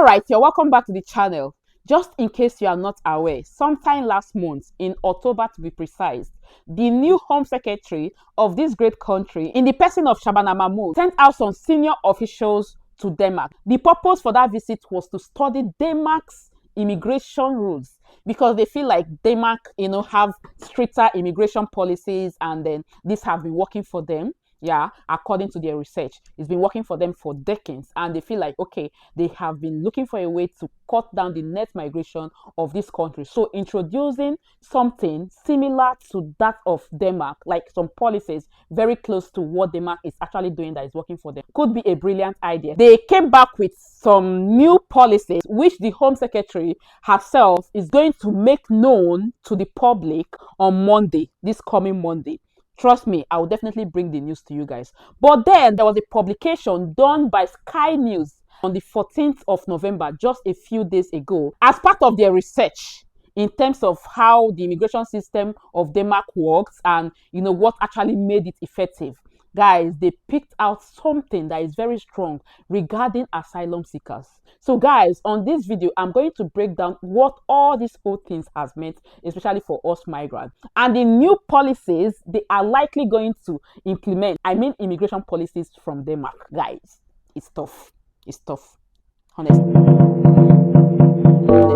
Alright, you're welcome back to the channel. Just in case you are not aware, sometime last month, in October to be precise, the new Home Secretary of this great country, in the person of Shabana Mahmood, sent out some senior officials to Denmark. The purpose for that visit was to study Denmark's immigration rules, because they feel like Denmark, have stricter immigration policies, and then this have been working for them. Yeah, according to their research, it's been working for them for decades, and they feel like, okay, they have been looking for a way to cut down the net migration of this country. So introducing something similar to that of Denmark, like some policies very close to what Denmark is actually doing that is working for them, could be a brilliant idea. They came back with some new policies which the Home Secretary herself is going to make known to the public on Monday, this coming Monday. Trust me, I will definitely bring the news to you guys. But then there was a publication done by Sky News on the 14th of November, just a few days ago, as part of their research in terms of how the immigration system of Denmark works and, what actually made it effective. Guys, they picked out something that is very strong regarding asylum seekers. So guys, on this video, I'm going to break down what all these whole things has meant, especially for us migrants, and the new policies they are likely going to implement. I mean, immigration policies from Denmark. Guys, it's tough. It's tough, honestly.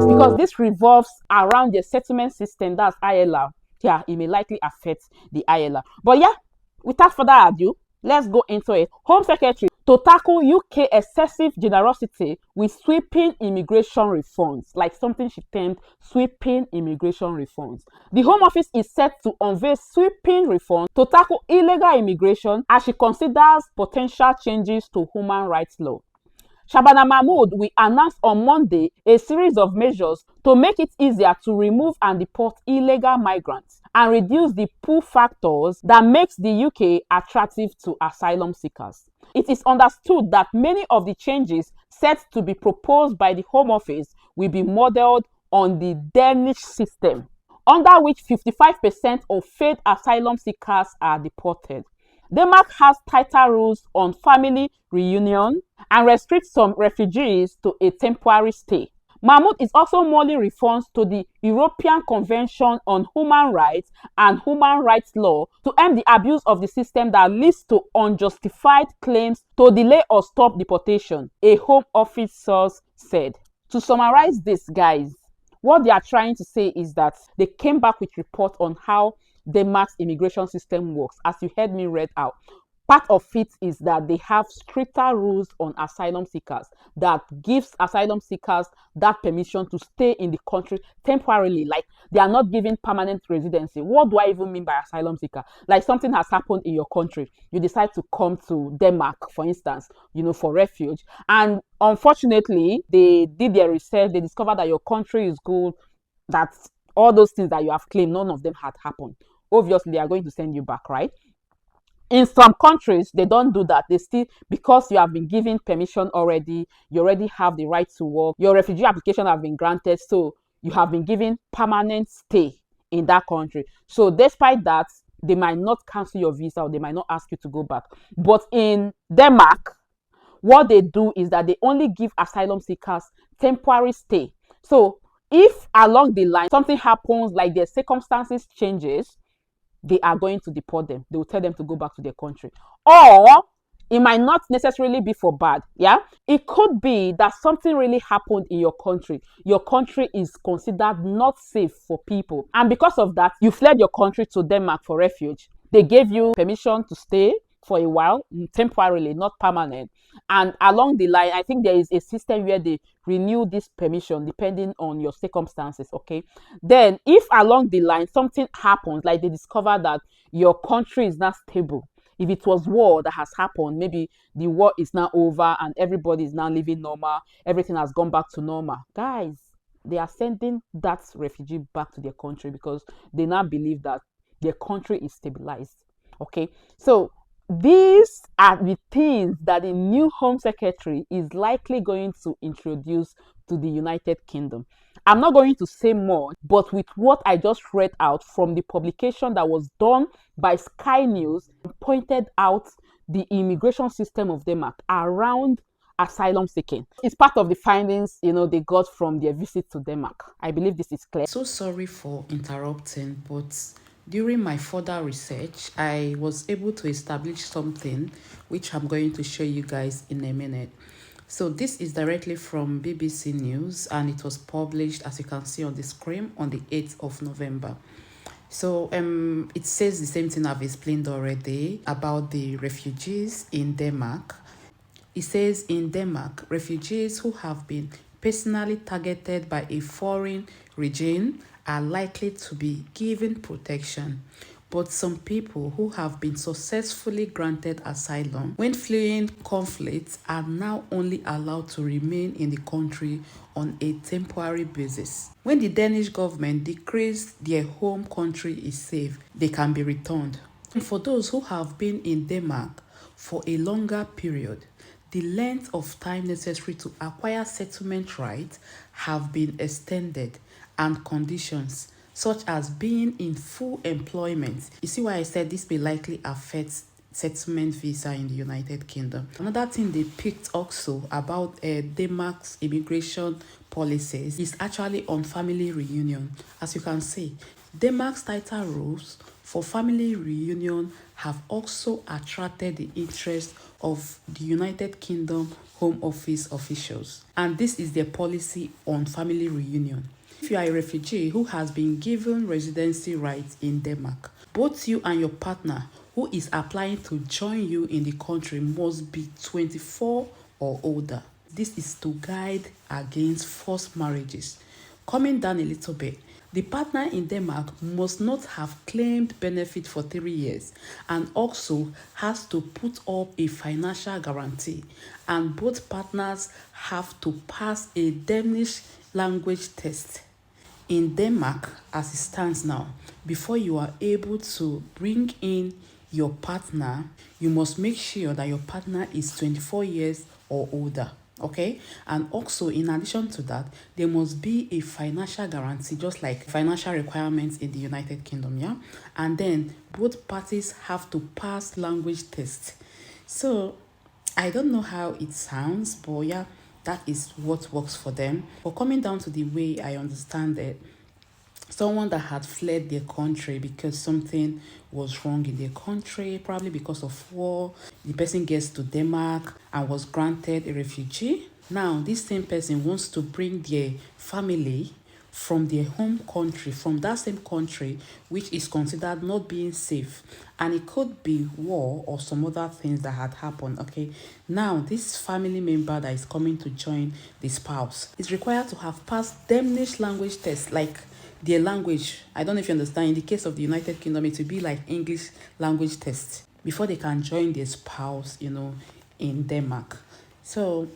Because this revolves around the settlement system, that's ILR. Yeah, it may likely affect the ILR. But yeah, without further ado, let's go into it. Home Secretary to tackle UK excessive generosity with sweeping immigration reforms, like something she termed sweeping immigration reforms. The Home Office is set to unveil sweeping reforms to tackle illegal immigration as she considers potential changes to human rights law. Shabana Mahmood will announce on Monday a series of measures to make it easier to remove and deport illegal migrants and reduce the pull factors that makes the UK attractive to asylum seekers. It is understood that many of the changes set to be proposed by the Home Office will be modeled on the Danish system, under which 55% of failed asylum seekers are deported. Denmark has tighter rules on family reunion and restricts some refugees to a temporary stay. Mahmoud is also modeling reforms to the European Convention on Human Rights and Human Rights Law to end the abuse of the system that leads to unjustified claims to delay or stop deportation, a Home Office source said. To summarize this, guys, what they are trying to say is that they came back with reports on how Denmark's immigration system works. As you heard me read out, part of it is that they have stricter rules on asylum seekers that gives asylum seekers that permission to stay in the country temporarily. Like, they are not given permanent residency. What do I even mean by asylum seeker? Like, something has happened in your country, you decide to come to Denmark, for instance, for refuge, and unfortunately they did their research, they discovered that your country is good, that all those things that you have claimed, none of them had happened. Obviously they are going to send you back, right? In some countries, they don't do that. They still, because you have been given permission already, you already have the right to work, your refugee application have been granted, so you have been given permanent stay in that country. So despite that, they might not cancel your visa or they might not ask you to go back. But in Denmark, what they do is that they only give asylum seekers temporary stay. So if along the line something happens, like their circumstances changes, they are going to deport them. They will tell them to go back to their country. Or it might not necessarily be for bad. Yeah, it could be that something really happened in your country. Your country is considered not safe for people, and because of that, you fled your country to Denmark for refuge. They gave you permission to stay for a while, temporarily, not permanent. And along the line, I think there is a system where they renew this permission depending on your circumstances. Okay, then if along the line something happens, like they discover that your country is not stable, if it was war that has happened, maybe the war is now over and everybody is now living normal, everything has gone back to normal, guys, they are sending that refugee back to their country because they now believe that their country is stabilized. Okay, so these are the things that the new Home Secretary is likely going to introduce to the United Kingdom. I'm not going to say more, but with what I just read out from the publication that was done by Sky News, pointed out the immigration system of Denmark around asylum seeking. It's part of the findings, they got from their visit to Denmark. I believe this is clear. So sorry for interrupting, but during my further research, I was able to establish something which I'm going to show you guys in a minute. So this is directly from BBC News, and it was published, as you can see on the screen, on the 8th of November. So it says the same thing I've explained already about the refugees in Denmark. It says in Denmark, refugees who have been personally targeted by a foreign regime are likely to be given protection. But some people who have been successfully granted asylum when fleeing conflicts are now only allowed to remain in the country on a temporary basis. When the Danish government decrees their home country is safe, they can be returned. And for those who have been in Denmark for a longer period, the length of time necessary to acquire settlement rights have been extended, and conditions such as being in full employment. You see why I said this may likely affect settlement visa in the United Kingdom. Another thing they picked also about Denmark's immigration policies is actually on family reunion. As you can see, Denmark's tighter rules for family reunion have also attracted the interest of the United Kingdom Home Office officials. And this is their policy on family reunion. If you are a refugee who has been given residency rights in Denmark, both you and your partner who is applying to join you in the country must be 24 or older. This is to guide against forced marriages. Coming down a little bit, the partner in Denmark must not have claimed benefit for 3 years and also has to put up a financial guarantee, and both partners have to pass a Danish language test. In Denmark, as it stands now, before you are able to bring in your partner, you must make sure that your partner is 24 years or older. Okay, and also in addition to that, there must be a financial guarantee, just like financial requirements in the United Kingdom. Yeah, and then both parties have to pass language tests. So I don't know how it sounds, but yeah, that is what works for them. But coming down to the way I understand it, someone that had fled their country because something was wrong in their country, probably because of war, the person gets to Denmark and was granted a refugee. Now, this same person wants to bring their family from their home country, from that same country, which is considered not being safe. And it could be war or some other things that had happened, okay? Now, this family member that is coming to join the spouse is required to have passed Danish language tests, like their language. I don't know if you understand. In the case of the United Kingdom, it will be like English language test before they can join their spouse, in Denmark. So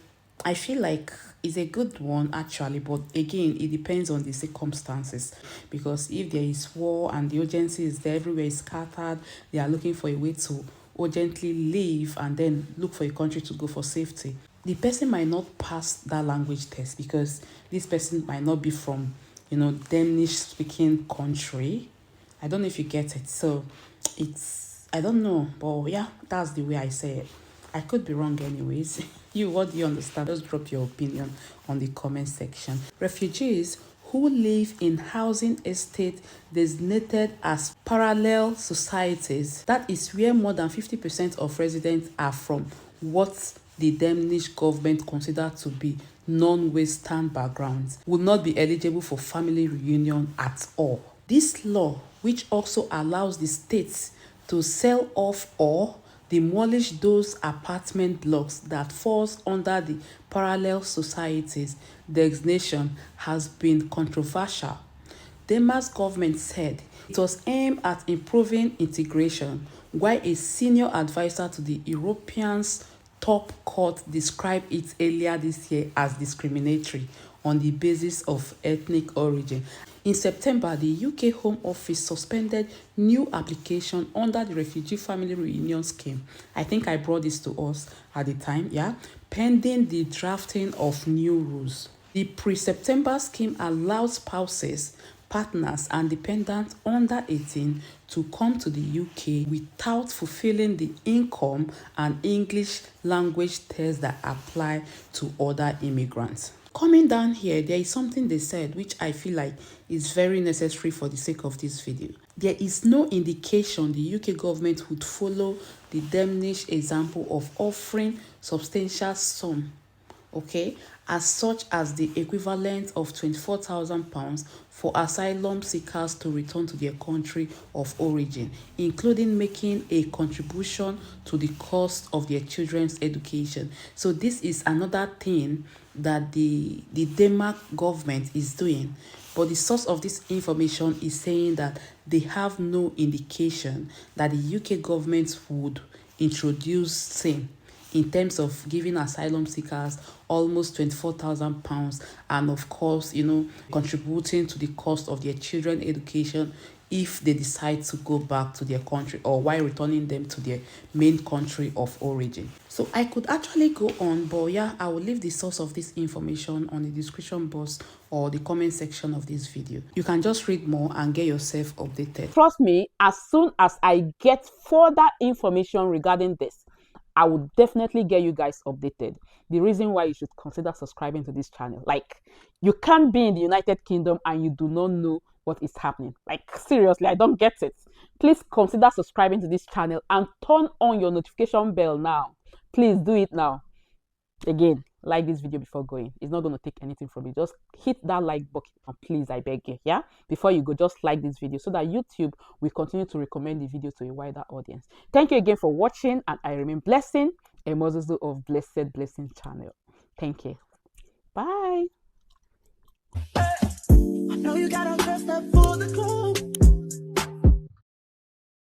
I feel like it's a good one actually, but again, it depends on the circumstances, because if there is war and the urgency is there, everywhere is scattered, they are looking for a way to urgently leave and then look for a country to go for safety. The person might not pass that language test because this person might not be from Danish speaking country. I don't know if you get it. So I don't know, but yeah, that's the way I say it. I could be wrong anyways. What do you understand? Just drop your opinion on the comment section. Refugees who live in housing estates designated as parallel societies, that is where more than 50% of residents are from what the Danish government consider to be non-Western backgrounds, will not be eligible for family reunion at all. This law, which also allows the states to sell off or demolish those apartment blocks that falls under the parallel societies designation, has been controversial. Denmark's government said it was aimed at improving integration, while a senior advisor to the Europeans top court described it earlier this year as discriminatory on the basis of ethnic origin. In September, the UK Home Office suspended new application under the Refugee Family Reunion Scheme. I think I brought this to us at the time, yeah, pending the drafting of new rules. The pre-September scheme allowed spouses partners and dependents under 18 to come to the UK without fulfilling the income and English language tests that apply to other immigrants. Coming down here, there is something they said which I feel like is very necessary for the sake of this video. There is no indication the UK government would follow the Danish example of offering substantial sum, okay, as such as the equivalent of £24,000 for asylum seekers to return to their country of origin, including making a contribution to the cost of their children's education. So this is another thing that the Denmark government is doing. But the source of this information is saying that they have no indication that the UK government would introduce same in terms of giving asylum seekers almost £24,000 and of course, contributing to the cost of their children's education if they decide to go back to their country or while returning them to their main country of origin. So I could actually go on, but yeah, I will leave the source of this information on the description box or the comment section of this video. You can just read more and get yourself updated. Trust me, as soon as I get further information regarding this, I will definitely get you guys updated. The reason why you should consider subscribing to this channel. Like, you can't be in the United Kingdom and you do not know what is happening. Like, seriously, I don't get it. Please consider subscribing to this channel and turn on your notification bell now. Please do it now. Again, like this video before going. It's not going to take anything from you. Just hit that like button, and please, I beg you, yeah, before you go, just like this video so that YouTube will continue to recommend the video to a wider audience. Thank you again for watching, and I remain blessing, a Mozuzu of Blessed Blessing channel. Thank you. Bye. I know you got dressed up for the club.